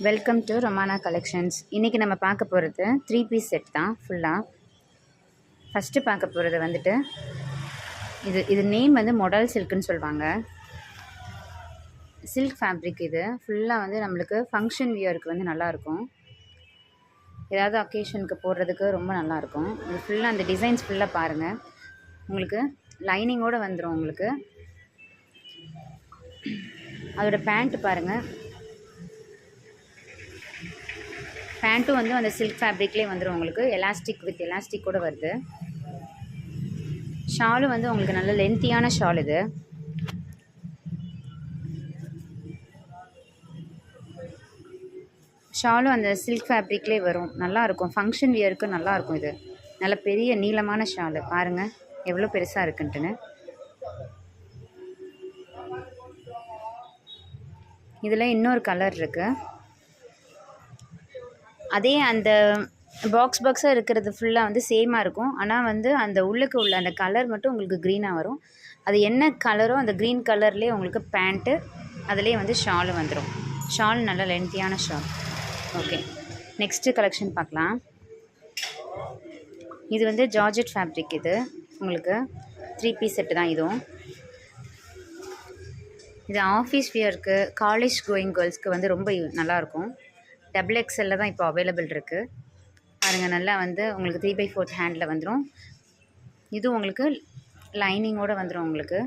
Welcome to ரொமானா collections. இன்றைக்கி நம்ம பார்க்க போகிறது 3 பீஸ் செட் தான் ஃபுல்லாக. ஃபஸ்ட்டு பார்க்க போகிறது வந்துட்டு இது நேம் வந்து மொடல் சில்க்குன்னு சொல்லுவாங்க. Silk fabric. இது ஃபுல்லாக வந்து நம்மளுக்கு ஃபங்க்ஷன் வியருக்கு வந்து நல்லாயிருக்கும். ஏதாவது அக்கேஷனுக்கு போடுறதுக்கு ரொம்ப நல்லாயிருக்கும். இது ஃபுல்லாக அந்த டிசைன்ஸ் ஃபுல்லாக பாருங்கள். உங்களுக்கு லைனிங்கோடு வந்துடும். உங்களுக்கு அதோடய பேண்ட்டு பாருங்கள். பேண்ட்டும் வந்து அந்த சில்க் ஃபேப்ரிக்லேயே வந்துடும். உங்களுக்கு எலாஸ்டிக் வித் எலாஸ்டிக் கூட வருது. ஷாலும் வந்து உங்களுக்கு நல்ல லென்த்தியான ஷால். இது ஷாலும் அந்த சில்க் ஃபேப்ரிக்லேயே வரும். நல்லாயிருக்கும். ஃபங்க்ஷன் வியருக்கு நல்லாயிருக்கும். இது நல்ல பெரிய நீளமான ஷாலு. பாருங்கள் எவ்வளோ பெருசாக இருக்குன்ட்டுன்னு. இதில் இன்னொரு கலர் இருக்குது. அதே அந்த பாக்ஸாக இருக்கிறது ஃபுல்லாக வந்து சேமாக இருக்கும். ஆனால் வந்து அந்த உள்ளுக்கு உள்ள அந்த கலர் மட்டும் உங்களுக்கு க்ரீனாக வரும். அது என்ன கலரோ அந்த க்ரீன் கலர்லேயே உங்களுக்கு பேண்ட்டு, அதுலேயே வந்து ஷாலும் வந்துடும். ஷால் நல்ல லென்த்தியான ஷால். ஓகே, நெக்ஸ்ட்டு கலெக்ஷன் பார்க்கலாம். இது வந்து ஜார்ஜெட் ஃபேப்ரிக். இது உங்களுக்கு 3 பீஸ் செட்டு தான் இதுவும். இது ஆஃபீஸ் வியருக்கு, காலேஜ் கோயிங் கேர்ள்ஸ்க்கு வந்து ரொம்ப நல்லாயிருக்கும். XXL தான் இப்போ அவைலபிள் இருக்குது. பாருங்கள், நல்லா வந்து உங்களுக்கு 3/4 ஹேண்டில் வந்துடும். இது உங்களுக்கு லைனிங்கோடு வந்துடும். உங்களுக்கு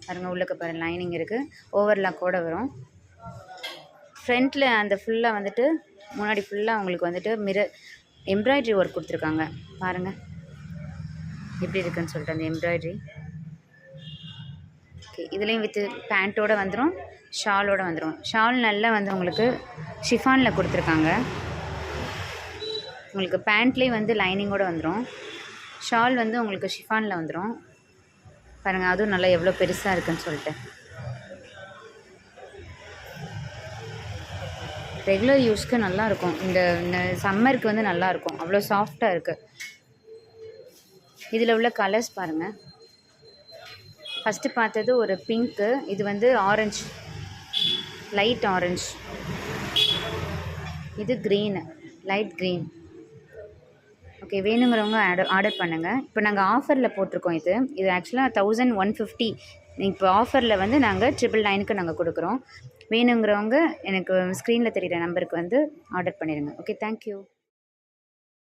பாருங்கள், உள்ளுக்கு பாருங்கள் லைனிங் இருக்குது. ஓவர்லாக்கோடு வரும். ஃப்ரண்ட்டில் அந்த ஃபுல்லாக வந்துட்டு முன்னாடி ஃபுல்லாக உங்களுக்கு வந்துட்டு எம்ப்ராய்ட்ரி ஒர்க் கொடுத்துருக்காங்க. பாருங்கள் எப்படி இருக்குன்னு சொல்லிட்டு அந்த எம்ப்ராய்ட்ரி. ஓகே, இதுலேயும் வித்து பேண்ட்டோடு வந்துடும், ஷாலோடு வந்துடும். ஷால் நல்லா வந்து உங்களுக்கு ஷிஃபானில் கொடுத்துருக்காங்க. உங்களுக்கு பேண்ட்லேயே வந்து லைனிங்கோடு வந்துடும். ஷால் வந்து உங்களுக்கு ஷிஃபானில் வந்துடும். பாருங்கள், அதுவும் நல்லா எவ்வளோ பெருசாக இருக்குன்னு சொல்லிட்டு. ரெகுலர் யூஸ்க்கு நல்லாயிருக்கும். இந்த சம்மருக்கு வந்து நல்லாயிருக்கும். அவ்வளோ சாஃப்டாக இருக்குது. இதில் உள்ள கலர்ஸ் பாருங்கள். ஃபஸ்ட்டு பார்த்தது ஒரு பிங்க்கு. இது வந்து ஆரஞ்சு, லைட் ஆரஞ்சு. இது க்ரீனு, லைட் க்ரீன். ஓகே, வேணுங்கிறவங்க ஆர்டர் பண்ணுங்கள். இப்போ நாங்கள் ஆஃபரில் போட்டிருக்கோம். இது ஆக்சுவலாக 1150. இப்போ ஆஃபரில் வந்து நாங்கள் 999க்கு நாங்கள் கொடுக்குறோம். வேணுங்கிறவங்க எனக்கு ஸ்க்ரீனில் தெரிகிற நம்பருக்கு வந்து ஆர்டர் பண்ணிடுங்க. Okay, thank you.